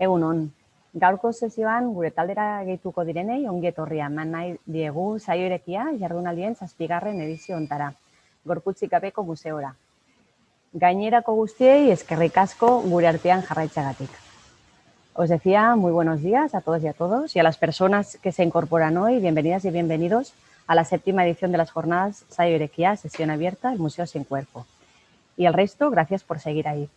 Egun on, gaurko sesioan gure taldera gehituko direnei ongi etorria eman nahi diegu saio irekia jardunaldien 7. edizio hontara, Gorputzik gabeko museora. Gainerako guztiei eskerrik asko gure artean jarraitzeagatik. Os decía muy buenos días a todos y a todos y a las personas que se incorporan hoy, bienvenidas y bienvenidos a la 7ª edición de las jornadas Saio Irekia, sesión abierta, el Museo Sin Cuerpo. Y el resto, gracias por seguir ahí.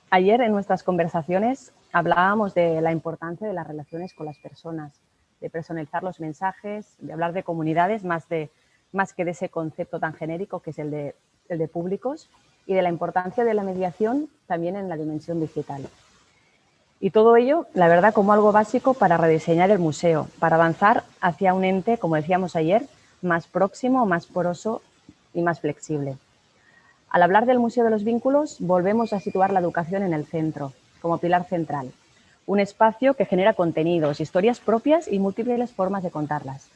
Ayer en nuestras conversaciones hablábamos de la importancia de las relaciones con las personas, de personalizar los mensajes, de hablar de comunidades más que de ese concepto tan genérico que es el de públicos, y de la importancia de la mediación también en la dimensión digital. Y todo ello, la verdad, como algo básico para rediseñar el museo, para avanzar hacia un ente, como decíamos ayer, más próximo, más poroso y más flexible. Al hablar del Museo de los Vínculos, volvemos a situar la educación en el centro, como pilar central. Un espacio que genera contenidos, historias propias y múltiples formas de contarlas.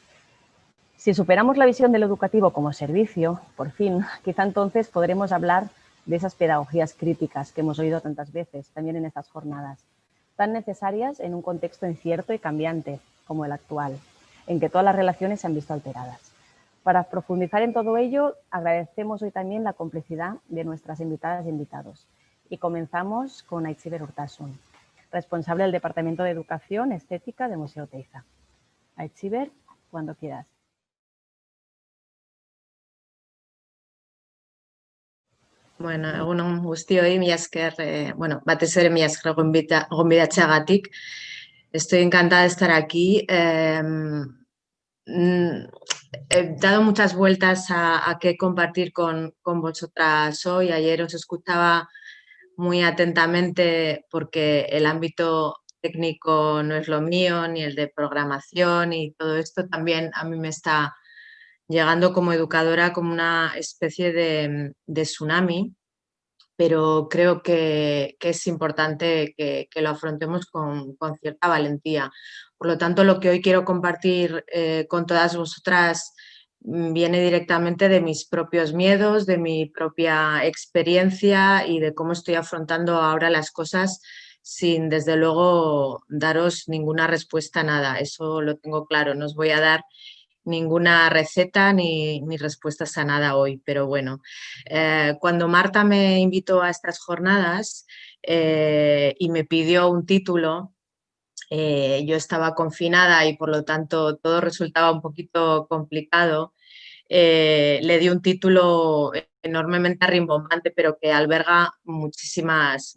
Si superamos la visión del educativo como servicio, por fin, quizá entonces podremos hablar de esas pedagogías críticas que hemos oído tantas veces, también en estas jornadas, tan necesarias en un contexto incierto y cambiante como el actual, en que todas las relaciones se han visto alteradas. Para profundizar en todo ello, agradecemos hoy también la complicidad de nuestras invitadas e invitados. Y comenzamos con Aitziber Urtasun, responsable del Departamento de Educación Estética de Museo Oteiza. Aitziber, cuando quieras. Bueno, egun on guztioi, mila esker, batez ere mila esker gonbidatzeagatik. Estoy encantada de estar aquí. He dado muchas vueltas a qué compartir con vosotras hoy. Ayer os escuchaba muy atentamente porque el ámbito técnico no es lo mío, ni el de programación, y todo esto también a mí me está llegando como educadora como una especie de tsunami, pero creo que es importante que lo afrontemos con cierta valentía. Por lo tanto, lo que hoy quiero compartir con todas vosotras viene directamente de mis propios miedos, de mi propia experiencia y de cómo estoy afrontando ahora las cosas sin, desde luego, daros ninguna respuesta a nada. Eso lo tengo claro, no os voy a dar ninguna receta ni respuestas a nada hoy, pero bueno, cuando Marta me invitó a estas jornadas y me pidió un título, yo estaba confinada y por lo tanto todo resultaba un poquito complicado. Le di un título enormemente rimbombante, pero que alberga muchísimas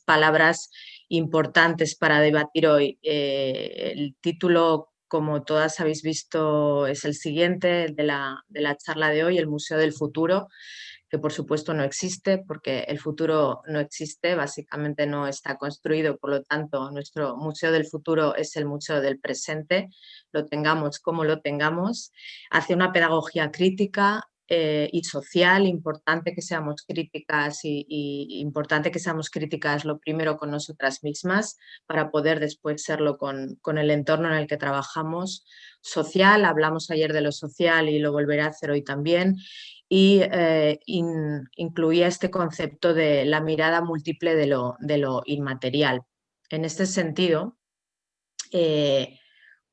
palabras importantes para debatir hoy. El título, como todas habéis visto, es el siguiente, el de la charla de hoy, el Museo del Futuro, que por supuesto no existe, porque el futuro no existe, básicamente no está construido, por lo tanto nuestro Museo del Futuro es el museo del presente, lo tengamos como lo tengamos. Hace una pedagogía crítica y social, importante que seamos críticas y importante que seamos críticas lo primero con nosotras mismas para poder después serlo con el entorno en el que trabajamos. Social, hablamos ayer de lo social y lo volveré a hacer hoy también, y incluía este concepto de la mirada múltiple de lo inmaterial. En este sentido,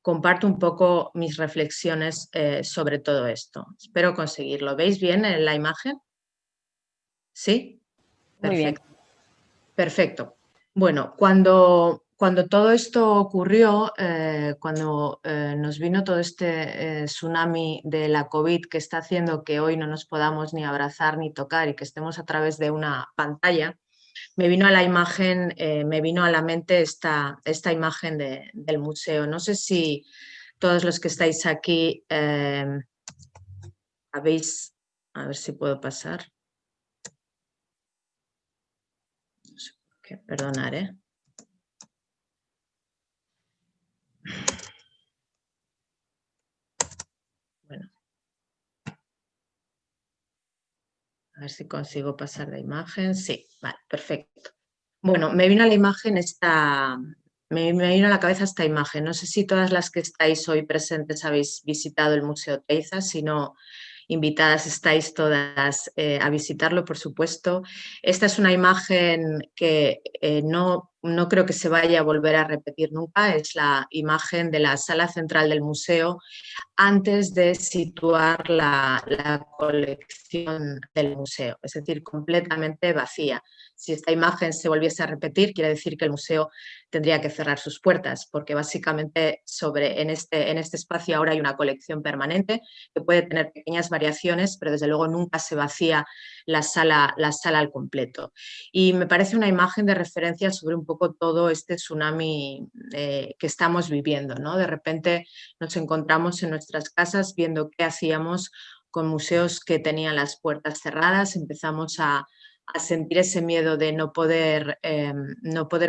comparto un poco mis reflexiones sobre todo esto. Espero conseguirlo. ¿Veis bien en la imagen? ¿Sí? Muy bien. Perfecto. Bueno, cuando todo esto ocurrió, cuando nos vino todo este tsunami de la COVID que está haciendo que hoy no nos podamos ni abrazar ni tocar y que estemos a través de una pantalla, me vino a la mente esta imagen del museo. No sé si todos los que estáis aquí habéis... A ver si puedo pasar. No sé por qué, perdonad, Bueno. A ver si consigo pasar la imagen. Sí, vale, perfecto. Bueno, me vino a la imagen me vino a la cabeza esta imagen. No sé si todas las que estáis hoy presentes habéis visitado el Museo Oteiza, si no, invitadas estáis todas a visitarlo, por supuesto. Esta es una imagen que no creo que se vaya a volver a repetir nunca, es la imagen de la sala central del museo antes de situar la colección del museo, es decir, completamente vacía. Si esta imagen se volviese a repetir, quiere decir que el museo tendría que cerrar sus puertas, porque básicamente en este espacio ahora hay una colección permanente que puede tener pequeñas variaciones, pero desde luego nunca se vacía la sala al completo. Y me parece una imagen de referencia sobre un poco todo este tsunami que estamos viviendo, ¿no? De repente nos encontramos en nuestras casas viendo qué hacíamos con museos que tenían las puertas cerradas, empezamos a sentir ese miedo de no poder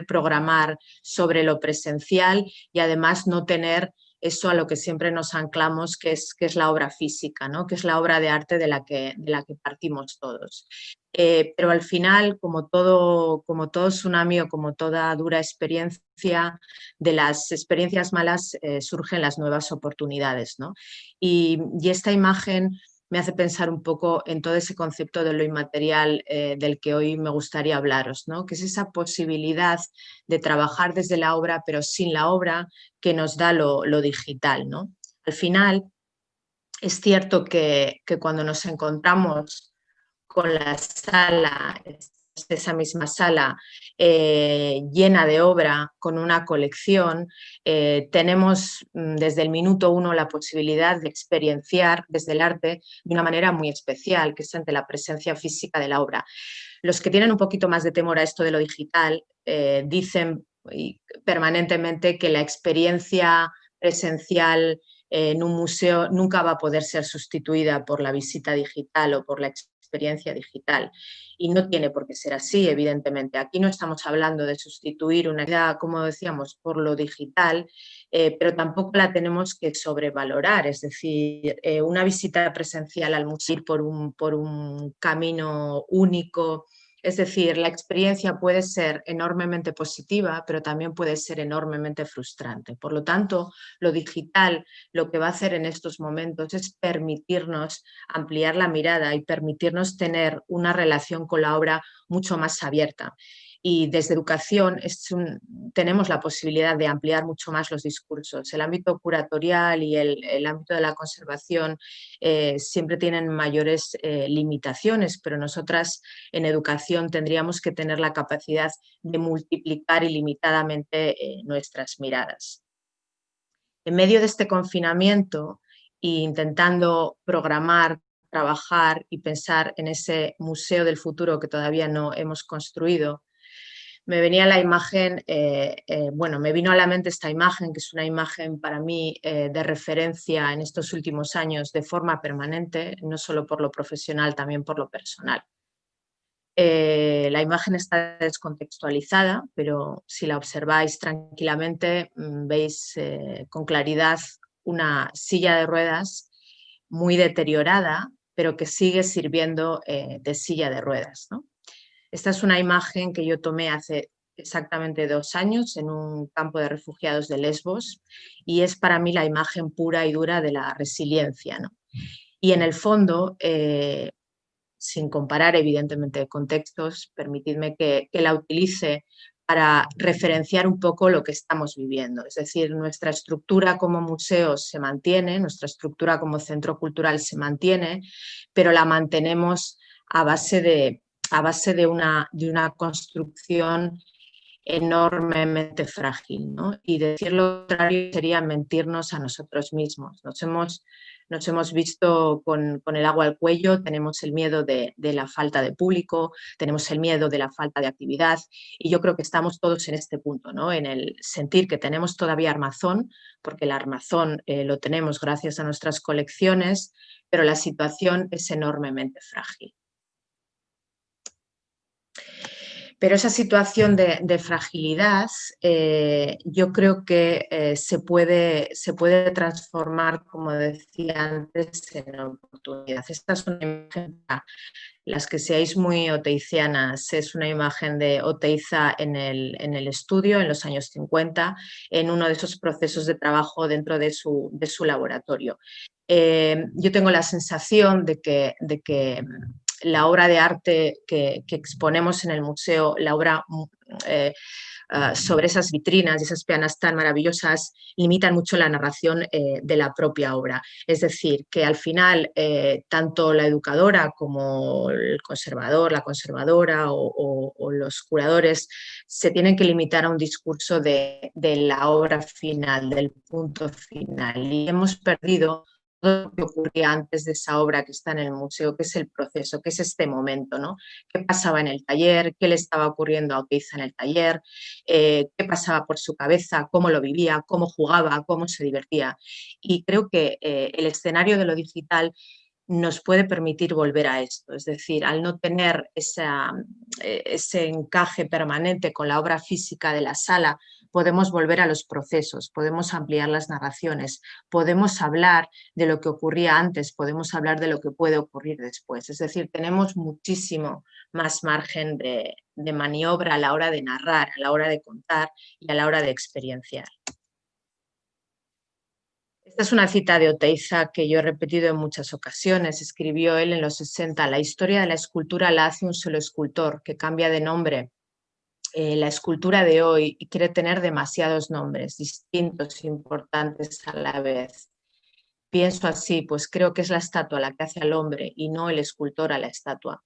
programar sobre lo presencial y además no tener eso a lo que siempre nos anclamos, que es la obra física, ¿no? Que es la obra de arte de la que partimos todos. Pero al final, como todo tsunami o como toda dura experiencia, de las experiencias malas surgen las nuevas oportunidades, ¿no? Y esta imagen me hace pensar un poco en todo ese concepto de lo inmaterial del que hoy me gustaría hablaros, ¿no? Que es esa posibilidad de trabajar desde la obra, pero sin la obra, que nos da lo digital, ¿no? Al final, es cierto que cuando nos encontramos con la sala, esa misma sala llena de obra, con una colección, tenemos desde el minuto uno la posibilidad de experienciar desde el arte de una manera muy especial, que es ante la presencia física de la obra. Los que tienen un poquito más de temor a esto de lo digital dicen permanentemente que la experiencia presencial en un museo nunca va a poder ser sustituida por la visita digital o por la experiencia digital. Y no tiene por qué ser así, evidentemente. Aquí no estamos hablando de sustituir una idea, como decíamos, por lo digital, pero tampoco la tenemos que sobrevalorar. Es decir, una visita presencial al museo por un camino único. Es decir, la experiencia puede ser enormemente positiva, pero también puede ser enormemente frustrante. Por lo tanto, lo digital lo que va a hacer en estos momentos es permitirnos ampliar la mirada y permitirnos tener una relación con la obra mucho más abierta. Y desde educación tenemos la posibilidad de ampliar mucho más los discursos. El ámbito curatorial y el ámbito de la conservación siempre tienen mayores limitaciones, pero nosotras en educación tendríamos que tener la capacidad de multiplicar ilimitadamente nuestras miradas. En medio de este confinamiento e intentando programar, trabajar y pensar en ese museo del futuro que todavía no hemos construido, me venía la imagen, me vino a la mente esta imagen, que es una imagen para mí de referencia en estos últimos años de forma permanente, no solo por lo profesional, también por lo personal. La imagen está descontextualizada, pero si la observáis tranquilamente veis con claridad una silla de ruedas muy deteriorada, pero que sigue sirviendo de silla de ruedas, ¿no? Esta es una imagen que yo tomé hace exactamente 2 años en un campo de refugiados de Lesbos y es para mí la imagen pura y dura de la resiliencia, ¿no? Y en el fondo, sin comparar evidentemente contextos, permitidme que la utilice para referenciar un poco lo que estamos viviendo. Es decir, nuestra estructura como museo se mantiene, nuestra estructura como centro cultural se mantiene, pero la mantenemos a base de una construcción enormemente frágil, ¿no? Y decir lo contrario sería mentirnos a nosotros mismos. Nos hemos visto con el agua al cuello, tenemos el miedo de la falta de público, tenemos el miedo de la falta de actividad y yo creo que estamos todos en este punto, ¿no? En el sentir que tenemos todavía armazón, porque el armazón lo tenemos gracias a nuestras colecciones, pero la situación es enormemente frágil. Pero esa situación de fragilidad yo creo que se puede transformar, como decía antes, en oportunidad. Esta es una imagen, las que seáis muy oteizianas, es una imagen de Oteiza en el estudio en los años 50, en uno de esos procesos de trabajo dentro de su laboratorio. Yo tengo la sensación de que la obra de arte que exponemos en el museo, la obra sobre esas vitrinas y esas peanas tan maravillosas, limitan mucho la narración de la propia obra. Es decir, que al final tanto la educadora como el conservador, la conservadora o los curadores se tienen que limitar a un discurso de la obra final, del punto final. Y hemos perdido todo lo que ocurría antes de esa obra que está en el museo, que es el proceso, que es este momento, ¿no? ¿Qué pasaba en el taller? ¿Qué le estaba ocurriendo a Oteiza en el taller? ¿Qué pasaba por su cabeza? ¿Cómo lo vivía? ¿Cómo jugaba? ¿Cómo se divertía? Y creo que el escenario de lo digital nos puede permitir volver a esto, es decir, al no tener ese encaje permanente con la obra física de la sala, podemos volver a los procesos, podemos ampliar las narraciones, podemos hablar de lo que ocurría antes, podemos hablar de lo que puede ocurrir después, es decir, tenemos muchísimo más margen de maniobra a la hora de narrar, a la hora de contar y a la hora de experienciar. Esta es una cita de Oteiza que yo he repetido en muchas ocasiones. Escribió él en los 60, la historia de la escultura la hace un solo escultor que cambia de nombre. La escultura de hoy quiere tener demasiados nombres, distintos e importantes a la vez. Pienso así, pues creo que es la estatua la que hace al hombre y no el escultor a la estatua.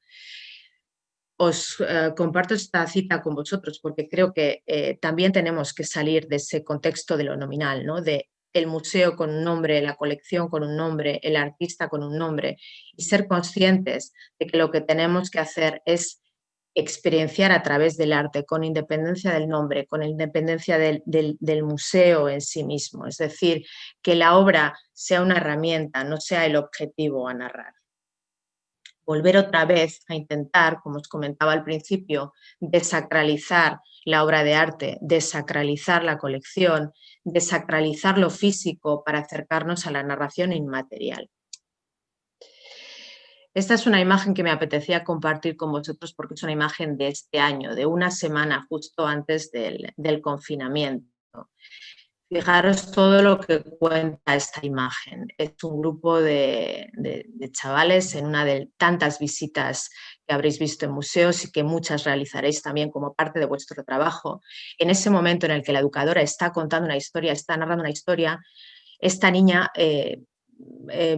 Os comparto esta cita con vosotros porque creo que también tenemos que salir de ese contexto de lo nominal, ¿no? De el museo con un nombre, la colección con un nombre, el artista con un nombre, y ser conscientes de que lo que tenemos que hacer es experienciar a través del arte, con independencia del nombre, con independencia del museo en sí mismo. Es decir, que la obra sea una herramienta, no sea el objetivo a narrar. Volver otra vez a intentar, como os comentaba al principio, desacralizar la obra de arte, desacralizar la colección, desacralizar lo físico para acercarnos a la narración inmaterial. Esta es una imagen que me apetecía compartir con vosotros porque es una imagen de este año, de una semana justo antes del confinamiento. Fijaros todo lo que cuenta esta imagen. Es un grupo de chavales en una de tantas visitas que habréis visto en museos y que muchas realizaréis también como parte de vuestro trabajo. En ese momento en el que la educadora está contando una historia, está narrando una historia, esta niña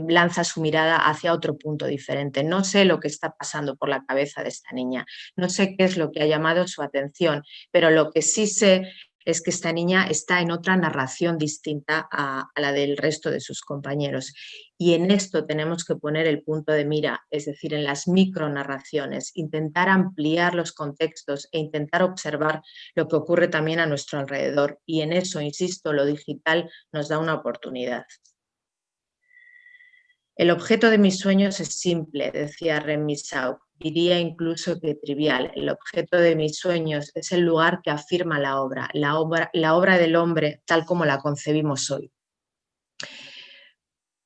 lanza su mirada hacia otro punto diferente. No sé lo que está pasando por la cabeza de esta niña, no sé qué es lo que ha llamado su atención, pero lo que sí sé es que esta niña está en otra narración distinta a la del resto de sus compañeros. Y en esto tenemos que poner el punto de mira, es decir, en las micronarraciones, intentar ampliar los contextos e intentar observar lo que ocurre también a nuestro alrededor. Y en eso, insisto, lo digital nos da una oportunidad. El objeto de mis sueños es simple, decía Remy Shaw, diría incluso que trivial. El objeto de mis sueños es el lugar que afirma la obra del hombre tal como la concebimos hoy.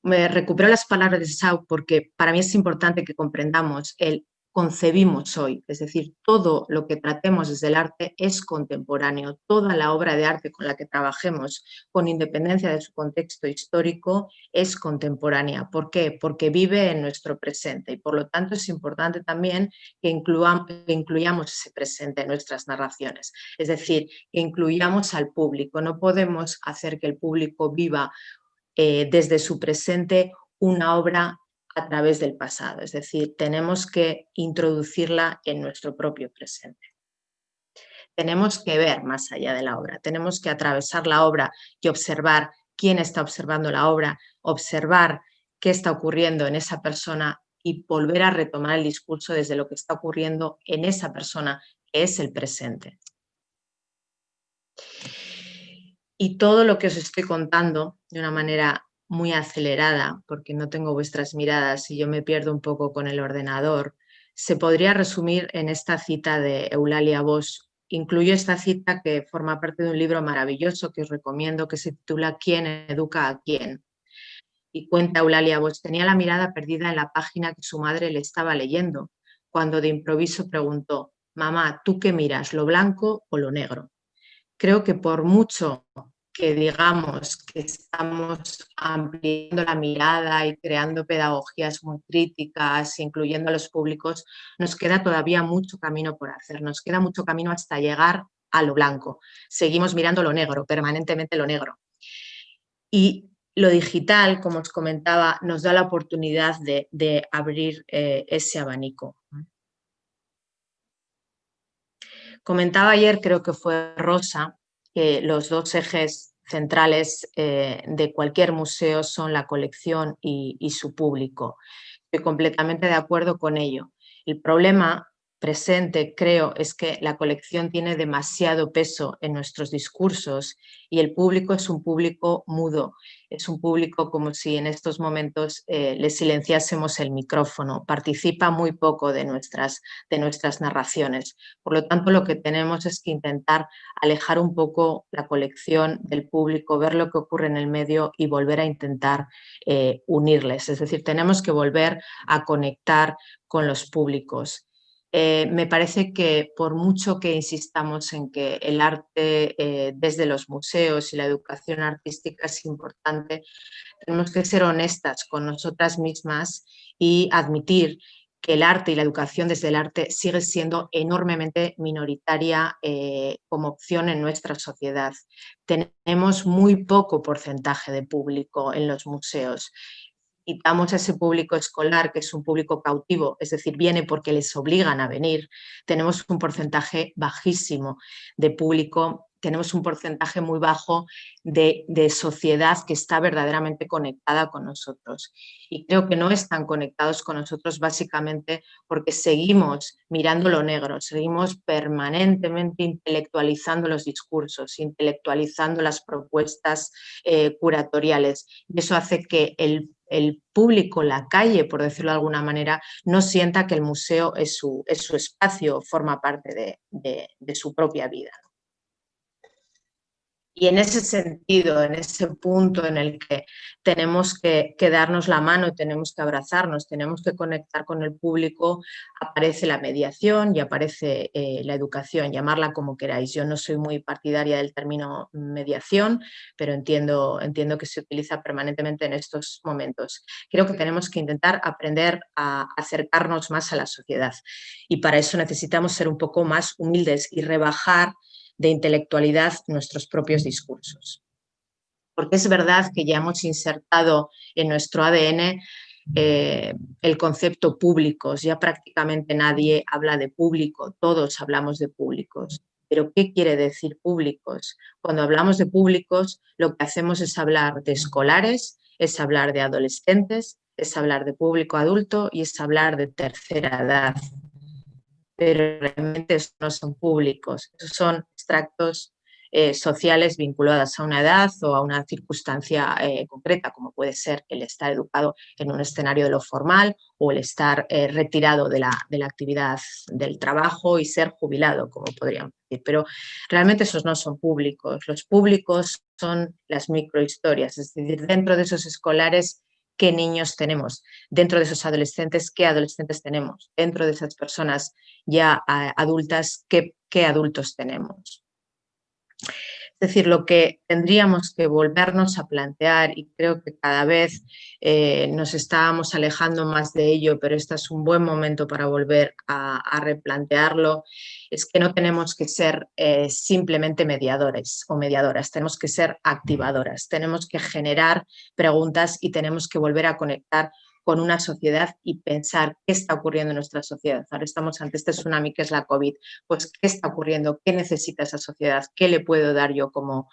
Me recupero las palabras de Shaw porque para mí es importante que comprendamos el concebimos hoy, es decir, todo lo que tratemos desde el arte es contemporáneo, toda la obra de arte con la que trabajemos, con independencia de su contexto histórico, es contemporánea. ¿Por qué? Porque vive en nuestro presente y por lo tanto es importante también que incluyamos ese presente en nuestras narraciones, es decir, que incluyamos al público. No podemos hacer que el público viva desde su presente una obra a través del pasado, es decir, tenemos que introducirla en nuestro propio presente. Tenemos que ver más allá de la obra, tenemos que atravesar la obra y observar quién está observando la obra, observar qué está ocurriendo en esa persona y volver a retomar el discurso desde lo que está ocurriendo en esa persona, que es el presente. Y todo lo que os estoy contando de una manera muy acelerada, porque no tengo vuestras miradas y yo me pierdo un poco con el ordenador, se podría resumir en esta cita de Eulalia Bosch. Incluyo esta cita que forma parte de un libro maravilloso que os recomiendo, que se titula ¿Quién educa a quién? Y cuenta Eulalia Bosch, tenía la mirada perdida en la página que su madre le estaba leyendo, cuando de improviso preguntó, mamá, ¿tú qué miras, lo blanco o lo negro? Creo que por mucho que digamos que estamos ampliando la mirada y creando pedagogías muy críticas, incluyendo a los públicos, nos queda todavía mucho camino por hacer, nos queda mucho camino hasta llegar a lo blanco. Seguimos mirando lo negro, permanentemente lo negro. Y lo digital, como os comentaba, nos da la oportunidad de abrir ese abanico. Comentaba ayer, creo que fue Rosa, que los dos ejes centrales de cualquier museo son la colección y su público. Estoy completamente de acuerdo con ello. El problema presente, creo, es que la colección tiene demasiado peso en nuestros discursos y el público es un público mudo, es un público como si en estos momentos le silenciásemos el micrófono, participa muy poco de nuestras narraciones. Por lo tanto, lo que tenemos es que intentar alejar un poco la colección del público, ver lo que ocurre en el medio y volver a intentar unirles. Es decir, tenemos que volver a conectar con los públicos. Me parece que por mucho que insistamos en que el arte desde los museos y la educación artística es importante, tenemos que ser honestas con nosotras mismas y admitir que el arte y la educación desde el arte sigue siendo enormemente minoritaria como opción en nuestra sociedad. Tenemos muy poco porcentaje de público en los museos. Quitamos a ese público escolar, que es un público cautivo, es decir, viene porque les obligan a venir, tenemos un porcentaje bajísimo de público, tenemos un porcentaje muy bajo de sociedad que está verdaderamente conectada con nosotros. Y creo que no están conectados con nosotros básicamente porque seguimos mirando lo negro, seguimos permanentemente intelectualizando los discursos, intelectualizando las propuestas curatoriales. Y eso hace que el público, la calle, por decirlo de alguna manera, no sienta que el museo es su espacio, forma parte de su propia vida. Y en ese sentido, en ese punto en el que tenemos que darnos la mano, tenemos que abrazarnos, tenemos que conectar con el público, aparece la mediación y aparece la educación, llamarla como queráis. Yo no soy muy partidaria del término mediación, pero entiendo que se utiliza permanentemente en estos momentos. Creo que tenemos que intentar aprender a acercarnos más a la sociedad y para eso necesitamos ser un poco más humildes y rebajar de intelectualidad nuestros propios discursos. Porque es verdad que ya hemos insertado en nuestro ADN el concepto públicos, ya prácticamente nadie habla de público, todos hablamos de públicos. Pero ¿qué quiere decir públicos? Cuando hablamos de públicos, lo que hacemos es hablar de escolares, es hablar de adolescentes, es hablar de público adulto y es hablar de tercera edad. Pero realmente no son públicos, esos son extractos sociales vinculados a una edad o a una circunstancia concreta, como puede ser el estar educado en un escenario de lo formal o el estar retirado de la actividad del trabajo y ser jubilado, como podríamos decir. Pero realmente esos no son públicos. Los públicos son las microhistorias, es decir, dentro de esos escolares, ¿qué niños tenemos? Dentro de esos adolescentes, ¿qué adolescentes tenemos? Dentro de esas personas ya adultas, ¿qué adultos tenemos? Es decir, lo que tendríamos que volvernos a plantear, y creo que cada vez nos estábamos alejando más de ello, pero este es un buen momento para volver a replantearlo, es que no tenemos que ser simplemente mediadores o mediadoras, tenemos que ser activadoras, tenemos que generar preguntas y tenemos que volver a conectar con una sociedad y pensar qué está ocurriendo en nuestra sociedad. Ahora estamos ante este tsunami que es la COVID. Pues, ¿qué está ocurriendo? ¿Qué necesita esa sociedad? ¿Qué le puedo dar yo como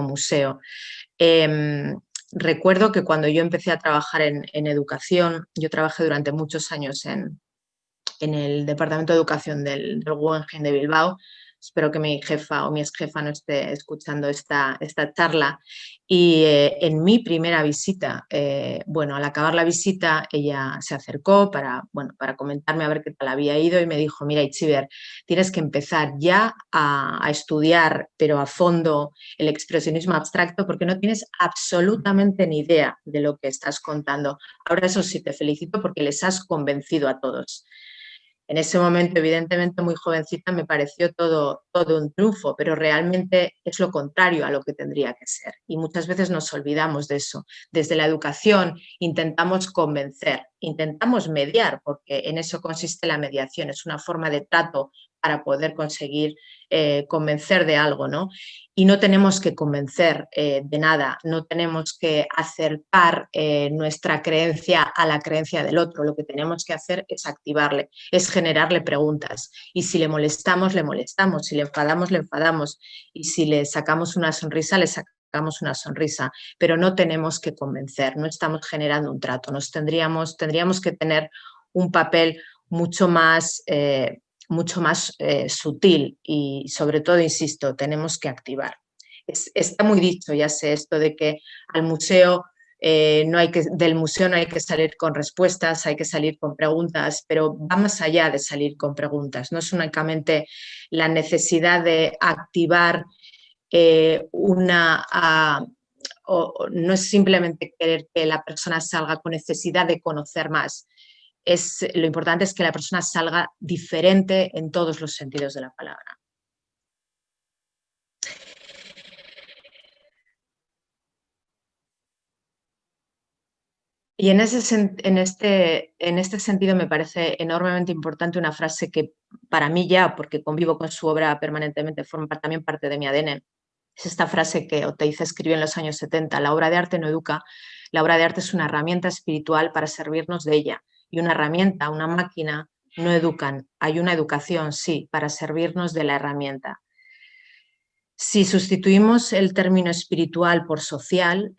museo? Recuerdo que cuando yo empecé a trabajar en educación, yo trabajé durante muchos años en el Departamento de Educación del Guggenheim de Bilbao, espero que mi jefa o mi exjefa no esté escuchando esta charla. Y en mi primera visita, bueno, al acabar la visita, ella se acercó para comentarme a ver qué tal había ido y me dijo, mira, Itziber, tienes que empezar ya a estudiar, pero a fondo, el expresionismo abstracto porque no tienes absolutamente ni idea de lo que estás contando. Ahora eso sí, te felicito porque les has convencido a todos. En ese momento, evidentemente, muy jovencita, me pareció todo un triunfo, pero realmente es lo contrario a lo que tendría que ser. Y muchas veces nos olvidamos de eso. Desde la educación intentamos convencer, intentamos mediar, porque en eso consiste la mediación, es una forma de trato para poder conseguir convencer de algo, ¿no? Y no tenemos que convencer de nada, no tenemos que acercar nuestra creencia a la creencia del otro, lo que tenemos que hacer es activarle, es generarle preguntas y si le molestamos, si le enfadamos y si le sacamos una sonrisa, le sacamos una sonrisa, pero no tenemos que convencer, no estamos generando un trato, tendríamos que tener un papel mucho más sutil y sobre todo, insisto, tenemos que activar. Está muy dicho, ya sé, esto de que al museo del museo no hay que salir con respuestas, hay que salir con preguntas, pero va más allá de salir con preguntas. No es únicamente la necesidad de activar no es simplemente querer que la persona salga con necesidad de conocer más. Lo importante es que la persona salga diferente en todos los sentidos de la palabra. Y en este sentido me parece enormemente importante una frase que para mí ya, porque convivo con su obra permanentemente, forma también parte de mi ADN. Es esta frase que Oteiza escribió en los años 70, la obra de arte no educa, la obra de arte es una herramienta espiritual para servirnos de ella. Y una herramienta, una máquina, no educan. Hay una educación, sí, para servirnos de la herramienta. Si sustituimos el término espiritual por social,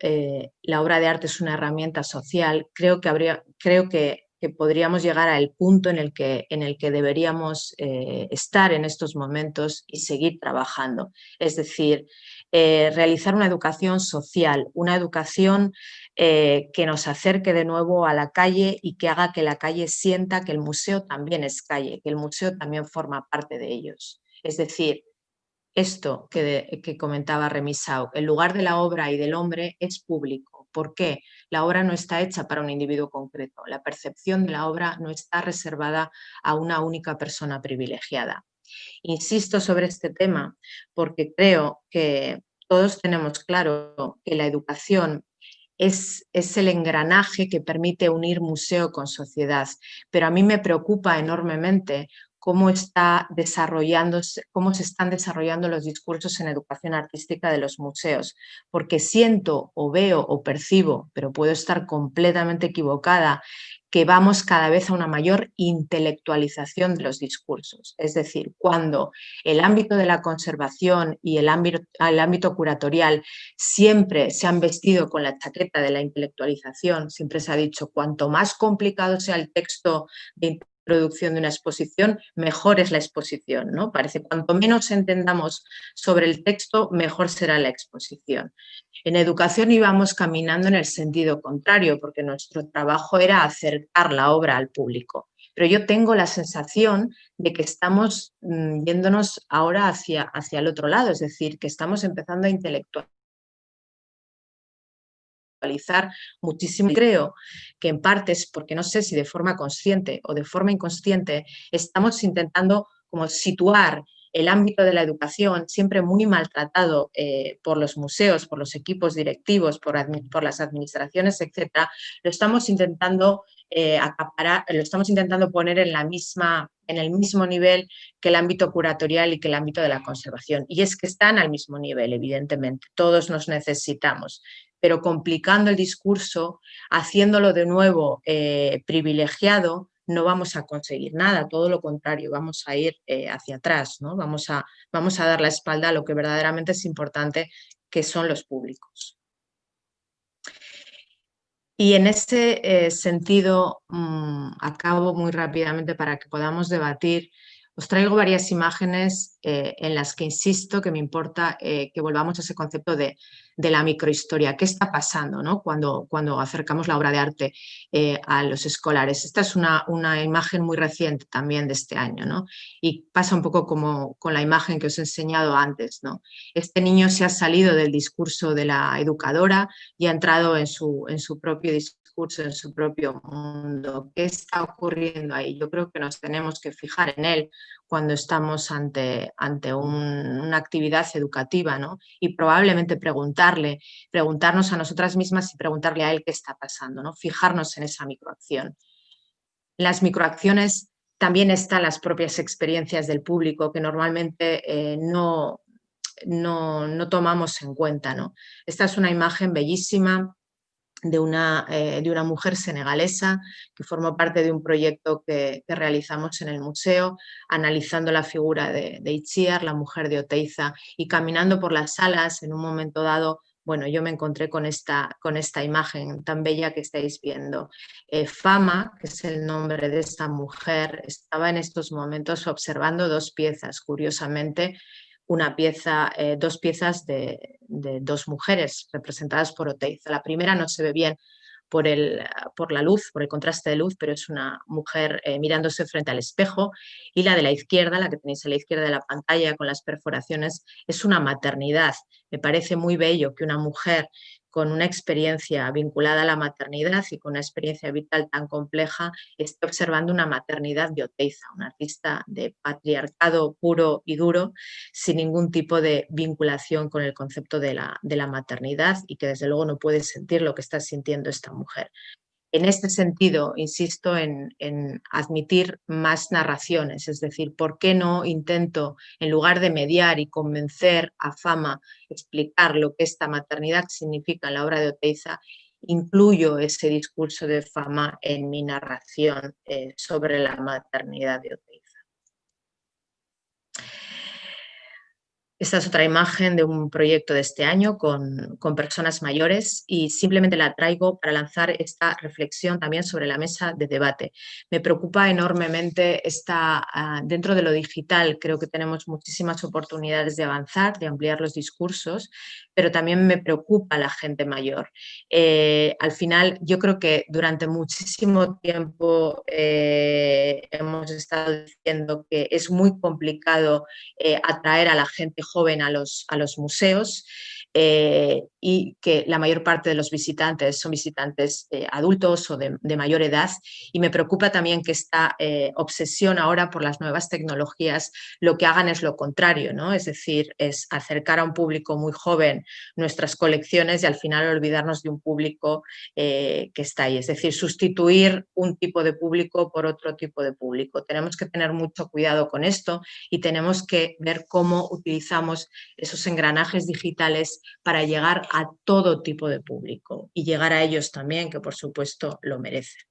la obra de arte es una herramienta social, creo que podríamos llegar al punto en el que deberíamos estar en estos momentos y seguir trabajando. Es decir, realizar una educación social, una educación que nos acerque de nuevo a la calle y que haga que la calle sienta que el museo también es calle, que el museo también forma parte de ellos. Es decir, esto que comentaba Remisau, el lugar de la obra y del hombre es público. ¿Por qué? La obra no está hecha para un individuo concreto. La percepción de la obra no está reservada a una única persona privilegiada. Insisto sobre este tema porque creo que todos tenemos claro que la educación es el engranaje que permite unir museo con sociedad, pero a mí me preocupa enormemente cómo se están desarrollando los discursos en educación artística de los museos, porque siento o veo o percibo, pero puedo estar completamente equivocada, que vamos cada vez a una mayor intelectualización de los discursos. Es decir, cuando el ámbito de la conservación y el ámbito curatorial siempre se han vestido con la chaqueta de la intelectualización, siempre se ha dicho cuanto más complicado sea el texto de introducción de una exposición, mejor es la exposición, ¿no? Parece cuanto menos entendamos sobre el texto, mejor será la exposición. En educación íbamos caminando en el sentido contrario, porque nuestro trabajo era acercar la obra al público. Pero yo tengo la sensación de que estamos yéndonos ahora hacia el otro lado, es decir, que estamos empezando a intelectualizar muchísimo. Creo que en parte es porque no sé si de forma consciente o de forma inconsciente estamos intentando como situar el ámbito de la educación, siempre muy maltratado por los museos, por los equipos directivos, por las administraciones, etcétera, lo estamos intentando acaparar, lo estamos intentando poner en el mismo nivel que el ámbito curatorial y que el ámbito de la conservación. Y es que están al mismo nivel, evidentemente, todos nos necesitamos, pero complicando el discurso, haciéndolo de nuevo privilegiado, no vamos a conseguir nada, todo lo contrario, vamos a ir hacia atrás, ¿no? Vamos a dar la espalda a lo que verdaderamente es importante, que son los públicos. Y en ese sentido, acabo muy rápidamente para que podamos debatir, Os traigo varias imágenes en las que insisto que me importa que volvamos a ese concepto de la microhistoria. ¿Qué está pasando, ¿no? cuando acercamos la obra de arte a los escolares? Esta es una imagen muy reciente también de este año, ¿no? Y pasa un poco como con la imagen que os he enseñado antes, ¿no? Este niño se ha salido del discurso de la educadora y ha entrado en su propio discurso, en su propio mundo. ¿Qué está ocurriendo ahí? Yo creo que nos tenemos que fijar en él cuando estamos ante una actividad educativa, ¿no? Y probablemente preguntarnos a nosotras mismas y preguntarle a él qué está pasando, ¿no? Fijarnos en esa microacción. En las microacciones también están las propias experiencias del público que normalmente no tomamos en cuenta, ¿no? Esta es una imagen bellísima de una mujer senegalesa que formó parte de un proyecto que realizamos en el museo, analizando la figura de Itziar, la mujer de Oteiza, y caminando por las salas en un momento dado. Bueno, yo me encontré con esta imagen tan bella que estáis viendo. Fama, que es el nombre de esta mujer, estaba en estos momentos observando dos piezas, curiosamente, dos piezas de dos mujeres representadas por Oteiza. La primera no se ve bien por la luz, por el contraste de luz, pero es una mujer mirándose frente al espejo, y la de la izquierda, la que tenéis a la izquierda de la pantalla con las perforaciones, es una maternidad. Me parece muy bello que una mujer con una experiencia vinculada a la maternidad y con una experiencia vital tan compleja esté observando una maternidad de Oteiza, una artista de patriarcado puro y duro, sin ningún tipo de vinculación con el concepto de la maternidad, y que desde luego no puede sentir lo que está sintiendo esta mujer. En este sentido, insisto en admitir más narraciones, es decir, ¿por qué no intento, en lugar de mediar y convencer a Fama, explicar lo que esta maternidad significa en la obra de Oteiza, incluyo ese discurso de Fama en mi narración sobre la maternidad de Oteiza? Esta es otra imagen de un proyecto de este año con personas mayores, y simplemente la traigo para lanzar esta reflexión también sobre la mesa de debate. Me preocupa enormemente dentro de lo digital. Creo que tenemos muchísimas oportunidades de avanzar, de ampliar los discursos, pero también me preocupa la gente mayor. Al final, yo creo que durante muchísimo tiempo hemos estado diciendo que es muy complicado atraer a la gente joven a los museos, y que la mayor parte de los visitantes son visitantes adultos o de mayor edad, y me preocupa también que esta obsesión ahora por las nuevas tecnologías lo que hagan es lo contrario, ¿no? Es decir, es acercar a un público muy joven nuestras colecciones y al final olvidarnos de un público que está ahí, es decir, sustituir un tipo de público por otro tipo de público. Tenemos que tener mucho cuidado con esto y tenemos que ver cómo utilizamos esos engranajes digitales para llegar a todo tipo de público y llegar a ellos también, que por supuesto lo merecen.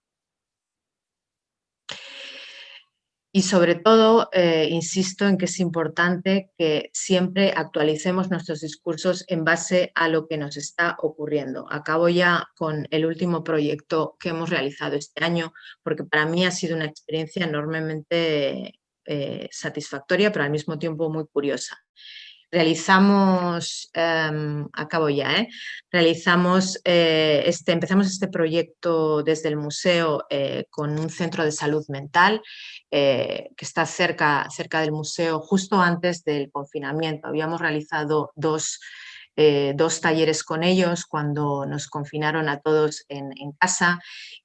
Y sobre todo, insisto en que es importante que siempre actualicemos nuestros discursos en base a lo que nos está ocurriendo. Acabo ya con el último proyecto que hemos realizado este año, porque para mí ha sido una experiencia enormemente satisfactoria, pero al mismo tiempo muy curiosa. Realizamos, acabo ya, empezamos este proyecto desde el museo con un centro de salud mental que está cerca del museo justo antes del confinamiento. Habíamos realizado dos talleres con ellos cuando nos confinaron a todos en casa,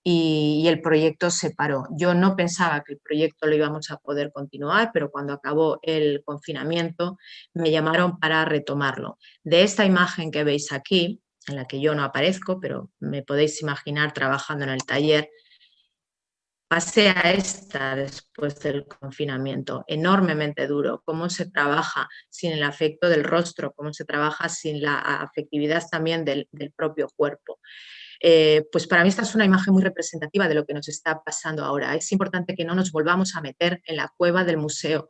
y el proyecto se paró. Yo no pensaba que el proyecto lo íbamos a poder continuar, pero cuando acabó el confinamiento me llamaron para retomarlo. De esta imagen que veis aquí, en la que yo no aparezco, pero me podéis imaginar trabajando en el taller, pasé a esta después del confinamiento, enormemente duro, cómo se trabaja sin el afecto del rostro, cómo se trabaja sin la afectividad también del propio cuerpo. Pues para mí esta es una imagen muy representativa de lo que nos está pasando ahora. Es importante que no nos volvamos a meter en la cueva del museo,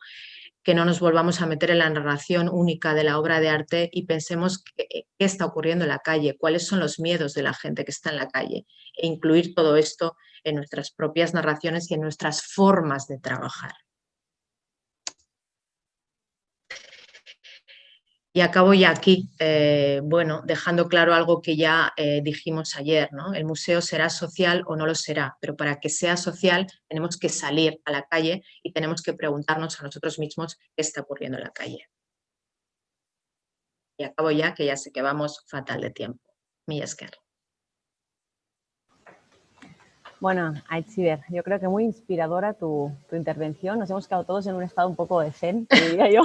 que no nos volvamos a meter en la narración única de la obra de arte y pensemos qué está ocurriendo en la calle, cuáles son los miedos de la gente que está en la calle, e incluir todo esto en nuestras propias narraciones y en nuestras formas de trabajar. Y acabo ya aquí, bueno, dejando claro algo que ya dijimos ayer, ¿no? El museo será social o no lo será, pero para que sea social tenemos que salir a la calle y tenemos que preguntarnos a nosotros mismos qué está ocurriendo en la calle. Y acabo ya, que ya sé que vamos fatal de tiempo. Mila esker. Bueno, Aitziber, yo creo que muy inspiradora tu intervención. Nos hemos quedado todos en un estado un poco de zen, te diría yo.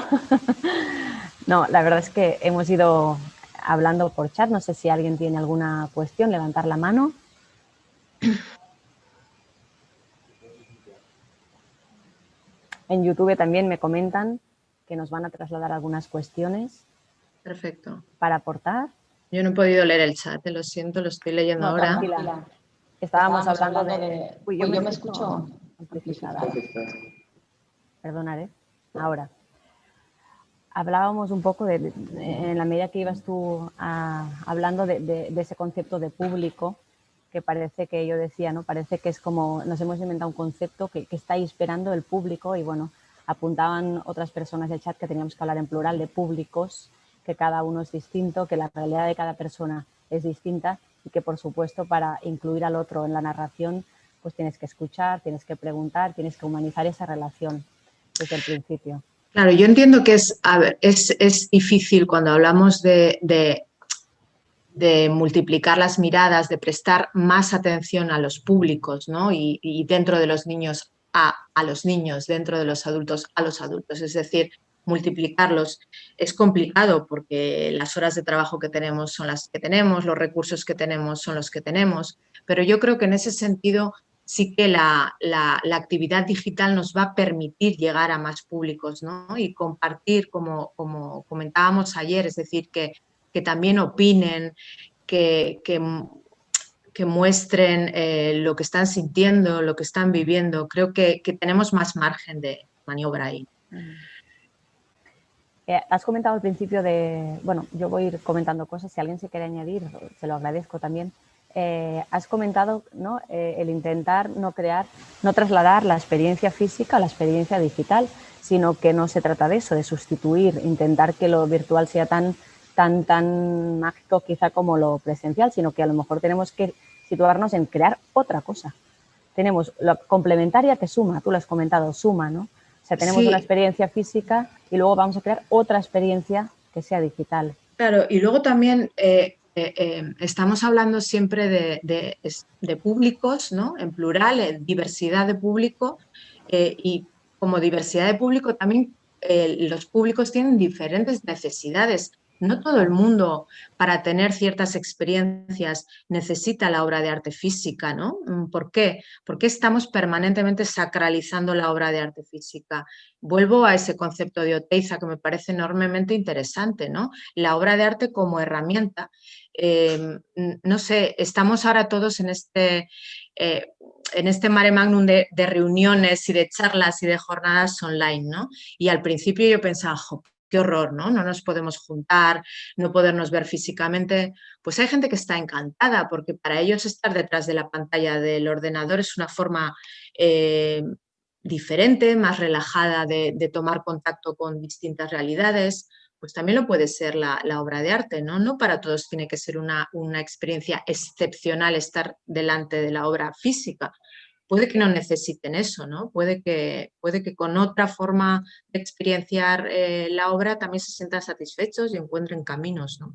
No, la verdad es que hemos ido hablando por chat. No sé si alguien tiene alguna cuestión, levantar la mano. En YouTube también me comentan que nos van a trasladar algunas cuestiones. Perfecto. Para aportar. Yo no he podido leer el chat, lo siento, lo estoy leyendo ahora. Tranquila. Estábamos hablando de... Uy, yo me escucho amplificada. Perdonad, ahora. Hablábamos un poco en la medida que ibas tú hablando de ese concepto de público, que parece que yo decía, ¿no? Parece que es como, nos hemos inventado un concepto que está ahí esperando el público y bueno, apuntaban otras personas del chat que teníamos que hablar en plural de públicos, que cada uno es distinto, que la realidad de cada persona es distinta y que por supuesto para incluir al otro en la narración pues tienes que escuchar, tienes que preguntar, tienes que humanizar esa relación desde el principio. Claro, yo entiendo que es difícil cuando hablamos de multiplicar las miradas, de prestar más atención a los públicos, ¿no? Y dentro de los niños a los niños, dentro de los adultos a los adultos. Es decir, multiplicarlos es complicado porque las horas de trabajo que tenemos son las que tenemos, los recursos que tenemos son los que tenemos, pero yo creo que en ese sentido sí que la actividad digital nos va a permitir llegar a más públicos, ¿no? Y compartir, como comentábamos ayer, es decir, que también opinen, que muestren lo que están sintiendo, lo que están viviendo. Creo que tenemos más margen de maniobra ahí. Has comentado al principio de, bueno, yo voy a ir comentando cosas, si alguien se quiere añadir, se lo agradezco también. Has comentado, ¿no? El intentar no trasladar la experiencia física a la experiencia digital, sino que no se trata de eso, de sustituir, intentar que lo virtual sea tan mágico quizá como lo presencial, sino que a lo mejor tenemos que situarnos en crear otra cosa. Tenemos la complementaria que suma, tú lo has comentado, suma, ¿no? O sea, tenemos una experiencia física y luego vamos a crear otra experiencia que sea digital. Claro, y luego también estamos hablando siempre de públicos, ¿no? En plural, diversidad de público, y como diversidad de público también los públicos tienen diferentes necesidades. No todo el mundo, para tener ciertas experiencias, necesita la obra de arte física, ¿no? ¿Por qué? Porque estamos permanentemente sacralizando la obra de arte física. Vuelvo a ese concepto de Oteiza que me parece enormemente interesante, ¿no? La obra de arte como herramienta. No sé, estamos ahora todos en este mare magnum de reuniones y de charlas y de jornadas online, ¿no? Y al principio yo pensaba, qué horror, ¿no? No nos podemos juntar, no podernos ver físicamente. Pues hay gente que está encantada porque para ellos estar detrás de la pantalla del ordenador es una forma diferente, más relajada de tomar contacto con distintas realidades. Pues también lo puede ser la obra de arte, ¿no? No para todos tiene que ser una experiencia excepcional estar delante de la obra física. Puede que no necesiten eso, ¿no? Puede que con otra forma de experienciar la obra también se sientan satisfechos y encuentren caminos, ¿no?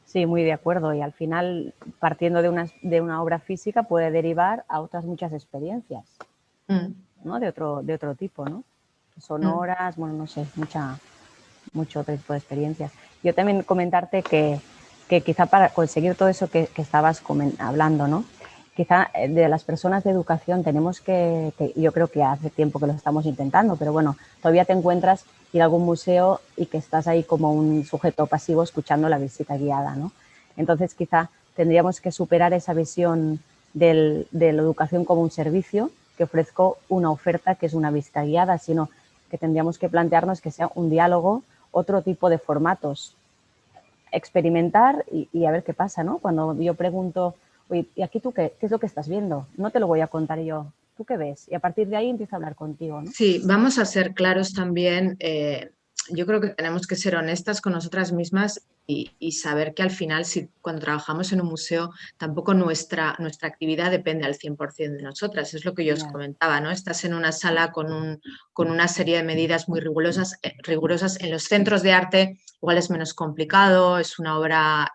Sí, muy de acuerdo. Y al final, partiendo de una obra física, puede derivar a otras muchas experiencias, ¿no? De otro tipo, ¿no? Sonoras, bueno, no sé, mucho otro tipo de experiencias. Yo también comentarte que quizá para conseguir todo eso que estabas hablando, ¿no? Quizá de las personas de educación tenemos que, yo creo que hace tiempo que lo estamos intentando, pero bueno, todavía te encuentras ir a algún museo y que estás ahí como un sujeto pasivo escuchando la visita guiada, ¿no? Entonces quizá tendríamos que superar esa visión de la educación como un servicio que ofrezco una oferta que es una visita guiada, sino que tendríamos que plantearnos que sea un diálogo, otro tipo de formatos, experimentar y a ver qué pasa, ¿no? Cuando yo pregunto, oye, ¿y aquí tú qué es lo que estás viendo? No te lo voy a contar yo, ¿Tú qué ves? Y a partir de ahí empiezo a hablar contigo, ¿no? Sí, vamos a ser claros también. Yo creo que tenemos que ser honestas con nosotras mismas y saber que al final, cuando trabajamos en un museo, tampoco nuestra actividad depende al 100% de nosotras. Es lo que yo os Ya. comentaba, ¿no? Estás en una sala con una serie de medidas muy rigurosas. En los centros de arte igual es menos complicado, es una obra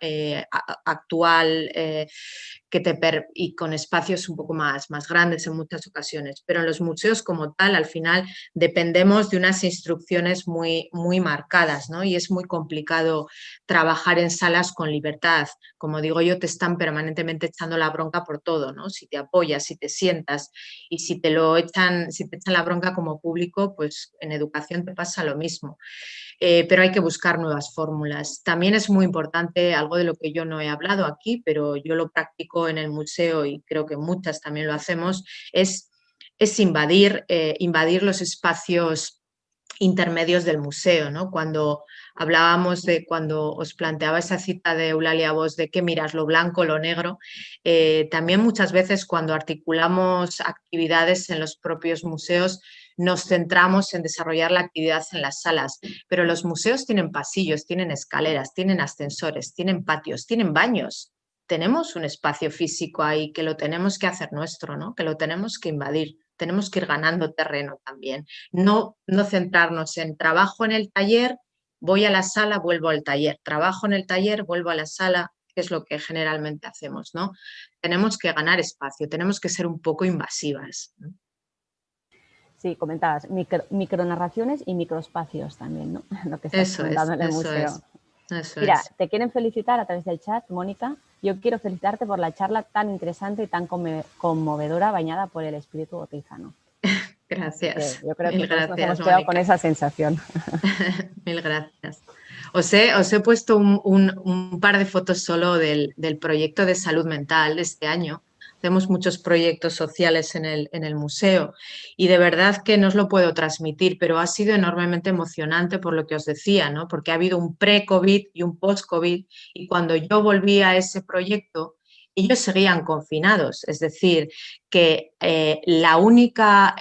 actual y con espacios un poco más grandes en muchas ocasiones. Pero en los museos como tal, al final, dependemos de unas instrucciones muy marcadas, ¿no? Y es muy complicado trabajar en salas con libertad. Como digo yo, te están permanentemente echando la bronca por todo, ¿no? Si te apoyas, si te sientas y si te echan la bronca como público, pues en educación te pasa lo mismo. Pero hay que buscar nuevas fórmulas. También es muy importante, algo de lo que yo no he hablado aquí, pero yo lo practico en el museo y creo que muchas también lo hacemos, es invadir los espacios intermedios del museo, ¿no? Cuando hablábamos cuando os planteaba esa cita de Eulalia Bosch de qué miras, lo blanco, lo negro, también muchas veces cuando articulamos actividades en los propios museos nos centramos en desarrollar la actividad en las salas, pero los museos tienen pasillos, tienen escaleras, tienen ascensores, tienen patios, tienen baños. Tenemos un espacio físico ahí que lo tenemos que hacer nuestro, ¿no? Que lo tenemos que invadir, tenemos que ir ganando terreno también. No centrarnos en trabajo en el taller, voy a la sala, vuelvo al taller, trabajo en el taller, vuelvo a la sala, que es lo que generalmente hacemos, ¿no? Tenemos que ganar espacio, tenemos que ser un poco invasivas, ¿no? Sí, comentabas micronarraciones y microespacios también, ¿no? Lo que estás comentando en el museo. Mira, te quieren felicitar a través del chat, Mónica. Yo quiero felicitarte por la charla tan interesante y tan conmovedora, bañada por el espíritu oteizano. Gracias. Yo creo que Mil todos nos gracias, hemos quedado Mónica. con esa sensación. Mil gracias. Os he puesto un par de fotos solo del proyecto de salud mental de este año. Hacemos muchos proyectos sociales en el museo y de verdad que no os lo puedo transmitir, pero ha sido enormemente emocionante por lo que os decía, ¿no? Porque ha habido un pre-COVID y un post-COVID y cuando yo volví a ese proyecto, ellos seguían confinados, es decir, que la única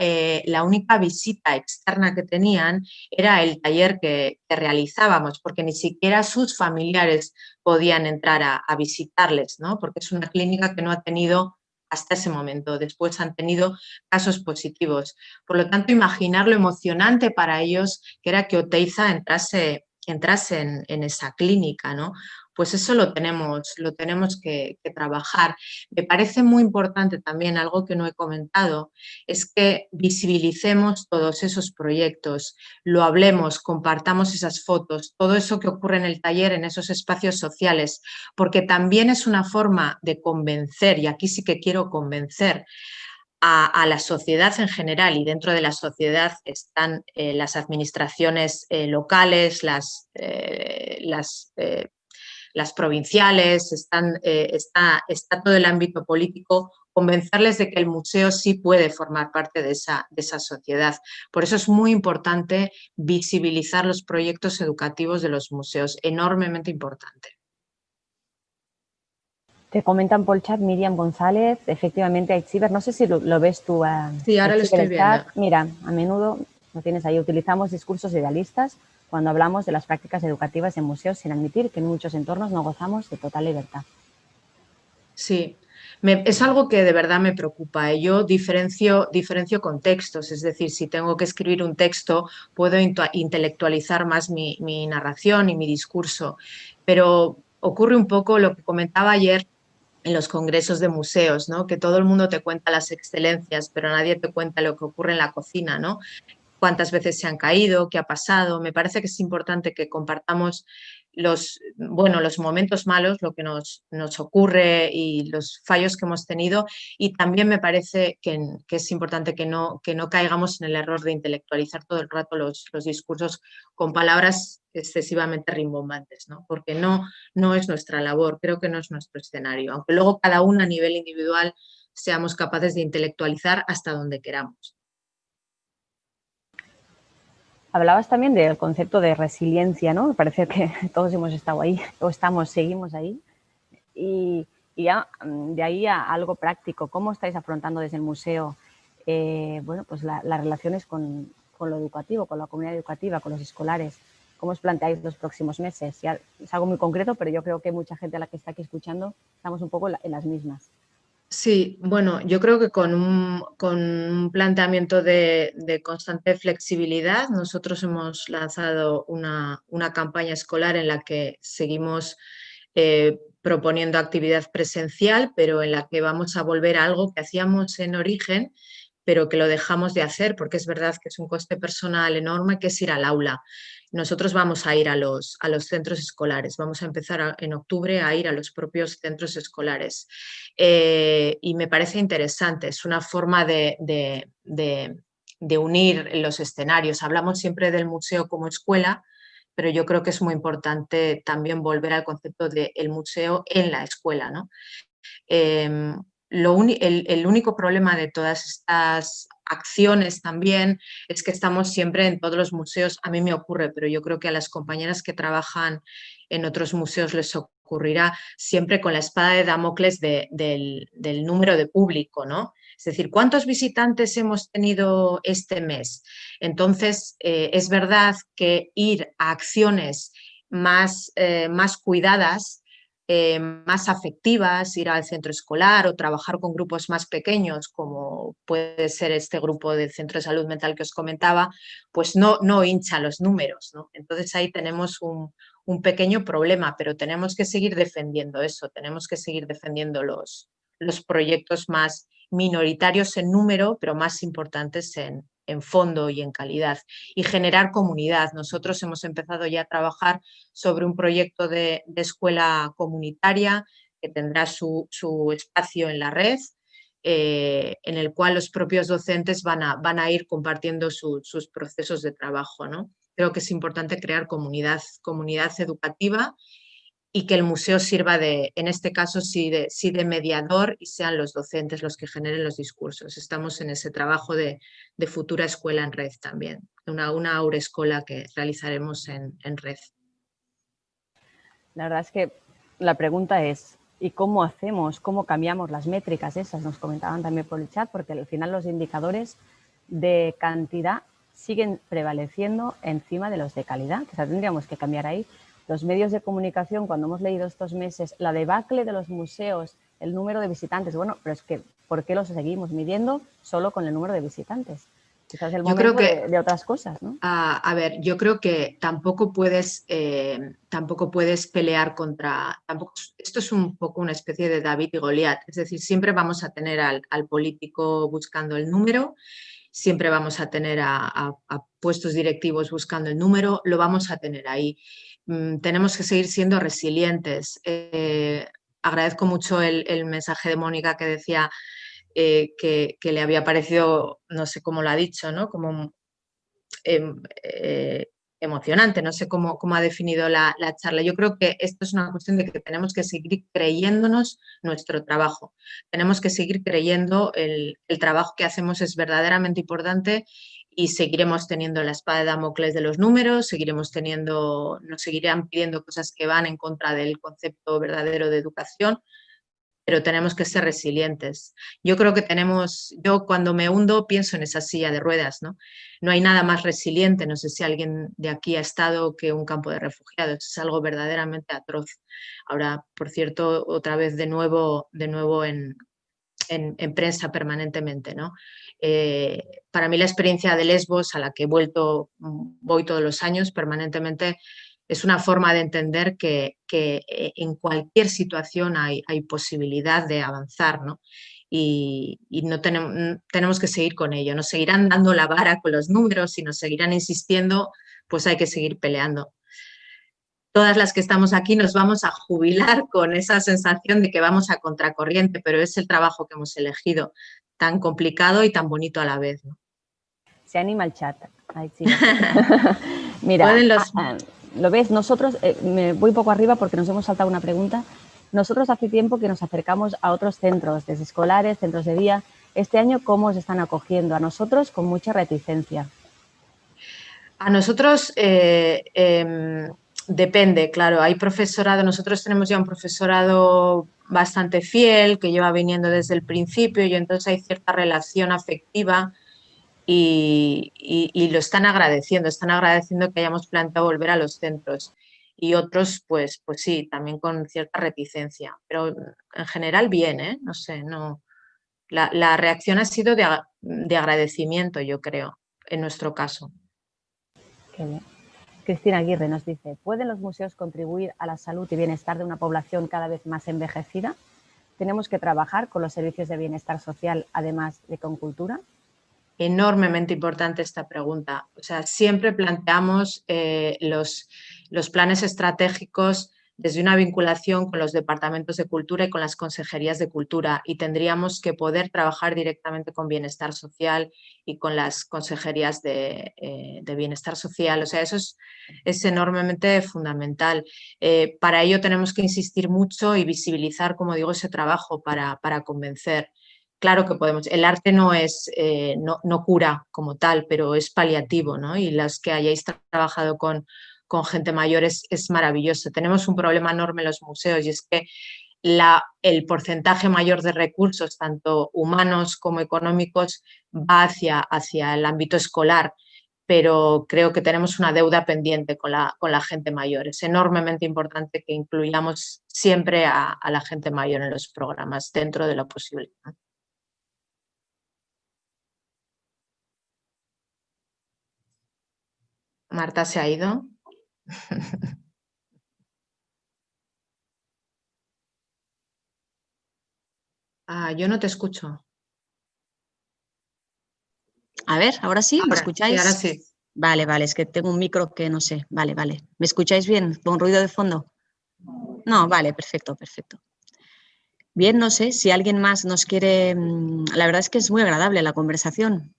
visita externa que tenían era el taller que realizábamos, porque ni siquiera sus familiares podían entrar a visitarles, ¿no? Porque es una clínica que no ha tenido hasta ese momento. Después han tenido casos positivos. Por lo tanto, imaginar lo emocionante para ellos que era que Oteiza entrase en esa clínica, ¿no? Pues eso lo tenemos que trabajar. Me parece muy importante también, algo que no he comentado, es que visibilicemos todos esos proyectos, lo hablemos, compartamos esas fotos, todo eso que ocurre en el taller, en esos espacios sociales, porque también es una forma de convencer, y aquí sí que quiero convencer, a la sociedad en general, y dentro de la sociedad están las administraciones locales, las provinciales, está todo el ámbito político, convencerles de que el museo sí puede formar parte de esa sociedad. Por eso es muy importante visibilizar los proyectos educativos de los museos, enormemente importante. Te comentan por el chat Miriam González, efectivamente Aichiver, no sé si lo ves tú. Sí, ahora lo estoy viendo. Mira, a menudo lo tienes ahí, utilizamos discursos idealistas cuando hablamos de las prácticas educativas en museos sin admitir que en muchos entornos no gozamos de total libertad. Sí, es algo que de verdad me preocupa. Yo diferencio contextos, es decir, si tengo que escribir un texto, puedo intelectualizar más mi narración y mi discurso, pero ocurre un poco lo que comentaba ayer en los congresos de museos, ¿no? Que todo el mundo te cuenta las excelencias, pero nadie te cuenta lo que ocurre en la cocina, ¿no? Cuántas veces se han caído, qué ha pasado. Me parece que es importante que compartamos los momentos malos, lo que nos ocurre y los fallos que hemos tenido, y también me parece que es importante que no caigamos en el error de intelectualizar todo el rato los discursos con palabras excesivamente rimbombantes, ¿no? Porque no es nuestra labor, creo que no es nuestro escenario, aunque luego cada uno a nivel individual seamos capaces de intelectualizar hasta donde queramos. Hablabas también del concepto de resiliencia, ¿no? Me parece que todos hemos estado ahí, o seguimos ahí. Y ya de ahí a algo práctico, ¿cómo estáis afrontando desde el museo bueno, pues las relaciones con lo educativo, con la comunidad educativa, con los escolares. ¿Cómo os planteáis los próximos meses? Ya es algo muy concreto, pero yo creo que mucha gente a la que está aquí escuchando estamos un poco en las mismas. Sí, bueno, yo creo que con un planteamiento de constante flexibilidad, nosotros hemos lanzado una campaña escolar en la que seguimos proponiendo actividad presencial, pero en la que vamos a volver a algo que hacíamos en origen, pero que lo dejamos de hacer porque es verdad que es un coste personal enorme, que es ir al aula. Nosotros vamos a ir a los centros escolares, vamos a empezar en octubre a ir a los propios centros escolares. Y me parece interesante, es una forma de unir los escenarios. Hablamos siempre del museo como escuela, pero yo creo que es muy importante también volver al concepto del museo en la escuela, ¿no? El único problema de todas estas acciones también es que estamos siempre en todos los museos, a mí me ocurre, pero yo creo que a las compañeras que trabajan en otros museos les ocurrirá siempre con la espada de Damocles del número de público, ¿no? Es decir, ¿cuántos visitantes hemos tenido este mes? Entonces, es verdad que ir a acciones más cuidadas, más afectivas, ir al centro escolar o trabajar con grupos más pequeños, como puede ser este grupo del centro de salud mental que os comentaba, pues no hincha los números, ¿no? Entonces ahí tenemos un pequeño problema, pero tenemos que seguir defendiendo eso, tenemos que seguir defendiendo los proyectos más minoritarios en número, pero más importantes en fondo y en calidad, y generar comunidad. Nosotros hemos empezado ya a trabajar sobre un proyecto de escuela comunitaria que tendrá su espacio en la red, en el cual los propios docentes van a ir compartiendo sus procesos de trabajo, ¿no? Creo que es importante crear comunidad educativa y que el museo sirva en este caso, sí de mediador y sean los docentes los que generen los discursos. Estamos en ese trabajo de futura escuela en red también, una aurescola que realizaremos en red. La verdad es que la pregunta es, ¿y cómo hacemos, cómo cambiamos las métricas esas? Nos comentaban también por el chat, porque al final los indicadores de cantidad siguen prevaleciendo encima de los de calidad, que tendríamos que cambiar ahí. Los medios de comunicación, cuando hemos leído estos meses la debacle de los museos, el número de visitantes, bueno, pero es que ¿por qué los seguimos midiendo solo con el número de visitantes? Quizás es el momento de otras cosas, ¿no? A ver, yo creo que tampoco puedes pelear contra... Esto es un poco una especie de David y Goliat, es decir, siempre vamos a tener al político buscando el número, siempre vamos a tener a puestos directivos buscando el número, lo vamos a tener ahí. Tenemos que seguir siendo resilientes. Agradezco mucho el mensaje de Mónica que decía que le había parecido, no sé cómo lo ha dicho, ¿no? Como emocionante, no sé cómo ha definido la charla. Yo creo que esto es una cuestión de que tenemos que seguir creyéndonos nuestro trabajo, tenemos que seguir creyendo el trabajo que hacemos es verdaderamente importante y seguiremos teniendo la espada de Damocles de los números, nos seguirán pidiendo cosas que van en contra del concepto verdadero de educación, pero tenemos que ser resilientes. Yo creo que yo cuando me hundo pienso en esa silla de ruedas, ¿no? No hay nada más resiliente, no sé si alguien de aquí ha estado, que un campo de refugiados, es algo verdaderamente atroz. Ahora, por cierto, otra vez de nuevo en prensa permanentemente, ¿no? Para mí la experiencia de Lesbos, a la que voy todos los años permanentemente, es una forma de entender que en cualquier situación hay posibilidad de avanzar, ¿no? Y no tenemos que seguir con ello. Nos seguirán dando la vara con los números y nos seguirán insistiendo, pues hay que seguir peleando. Todas las que estamos aquí nos vamos a jubilar con esa sensación de que vamos a contracorriente, pero es el trabajo que hemos elegido, tan complicado y tan bonito a la vez, ¿no? Se anima el chat. Ay, sí. Mira, lo ves, nosotros, me voy un poco arriba porque nos hemos saltado una pregunta. Nosotros hace tiempo que nos acercamos a otros centros, desde escolares, centros de día. Este año, ¿cómo os están acogiendo? A nosotros, con mucha reticencia. A nosotros, Depende, claro, hay profesorado, nosotros tenemos ya un profesorado bastante fiel que lleva viniendo desde el principio y entonces hay cierta relación afectiva y lo están agradeciendo que hayamos planteado volver a los centros. Y otros, pues sí, también con cierta reticencia, pero en general bien, ¿eh? No sé, no. La reacción ha sido de agradecimiento, yo creo, en nuestro caso. Qué bien. Cristina Aguirre nos dice, ¿pueden los museos contribuir a la salud y bienestar de una población cada vez más envejecida? ¿Tenemos que trabajar con los servicios de bienestar social, además de con cultura? Enormemente importante esta pregunta. O sea, siempre planteamos los planes estratégicos desde una vinculación con los departamentos de cultura y con las consejerías de cultura y tendríamos que poder trabajar directamente con bienestar social y con las consejerías de bienestar social. O sea, eso es enormemente fundamental. Para ello tenemos que insistir mucho y visibilizar, como digo, ese trabajo para convencer. Claro que podemos. El arte no es, no cura como tal, pero es paliativo, ¿no? Y las que hayáis trabajado con gente mayor es maravilloso. Tenemos un problema enorme en los museos y es que el porcentaje mayor de recursos, tanto humanos como económicos, va hacia el ámbito escolar, pero creo que tenemos una deuda pendiente con la gente mayor. Es enormemente importante que incluyamos siempre a la gente mayor en los programas dentro de lo posible, ¿no? Marta se ha ido. Yo no te escucho. A ver, ¿ahora sí? ¿Me Sí, escucháis? ahora sí. Vale, vale, es que tengo un micro que no sé. Vale, vale. ¿Me escucháis bien? ¿Con ruido de fondo? No, vale, perfecto, perfecto. Bien, no sé si alguien más nos quiere... La verdad es que es muy agradable la conversación.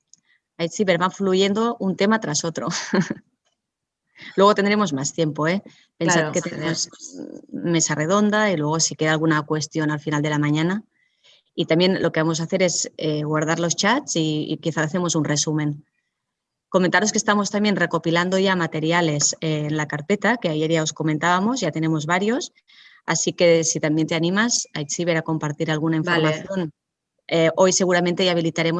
Ahí sí, va fluyendo un tema tras otro. Luego tendremos más tiempo, ¿eh? Pensad Claro, que tenemos mesa redonda y luego si queda alguna cuestión al final de la mañana. Y también lo que vamos a hacer es guardar los chats y quizás hacemos un resumen. Comentaros que estamos también recopilando ya materiales en la carpeta, que ayer ya os comentábamos, ya tenemos varios. Así que si también te animas, Aitziber, a compartir alguna información, hoy seguramente ya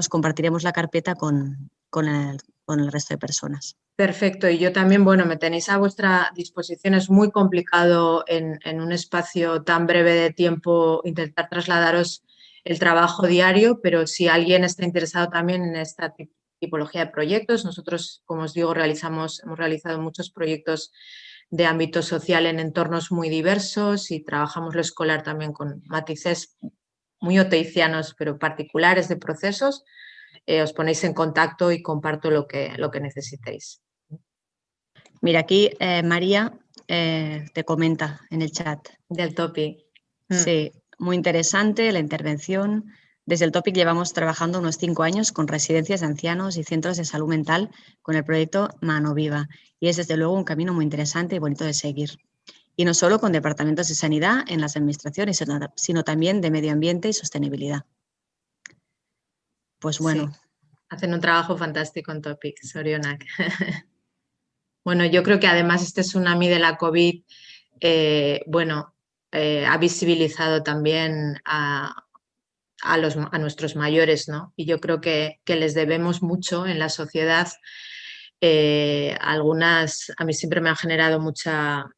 compartiremos la carpeta con el resto de personas. Perfecto, y yo también, bueno, me tenéis a vuestra disposición. Es muy complicado en un espacio tan breve de tiempo intentar trasladaros el trabajo diario, pero si alguien está interesado también en esta tipología de proyectos, nosotros, como os digo, hemos realizado muchos proyectos de ámbito social en entornos muy diversos y trabajamos lo escolar también con matices muy oteizianos, pero particulares de procesos. Os ponéis en contacto y comparto lo que necesitéis. Mira, aquí María te comenta en el chat. Del topic. Sí, muy interesante la intervención. Desde el topic llevamos trabajando unos 5 años con residencias de ancianos y centros de salud mental con el proyecto Mano Viva. Y es desde luego un camino muy interesante y bonito de seguir. Y no solo con departamentos de sanidad en las administraciones, sino también de medio ambiente y sostenibilidad. Pues bueno. Sí, hacen un trabajo fantástico en Topic, Sorionak. Bueno, yo creo que además este tsunami de la COVID, ha visibilizado también a nuestros mayores, ¿no? Y yo creo que les debemos mucho en la sociedad. A mí siempre me han generado mucha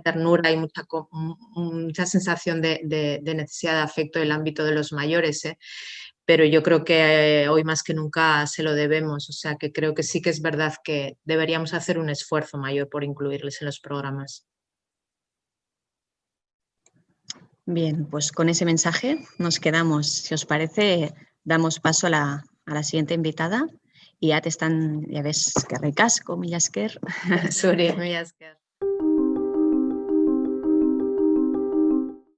ternura y mucha sensación de necesidad de afecto en el ámbito de los mayores, ¿eh? Pero yo creo que hoy más que nunca se lo debemos, o sea que creo que sí que es verdad que deberíamos hacer un esfuerzo mayor por incluirles en los programas. Bien, pues con ese mensaje nos quedamos. Si os parece, damos paso a la siguiente invitada y ya ves, que ricasco, mila esker. Zuri, mila esker.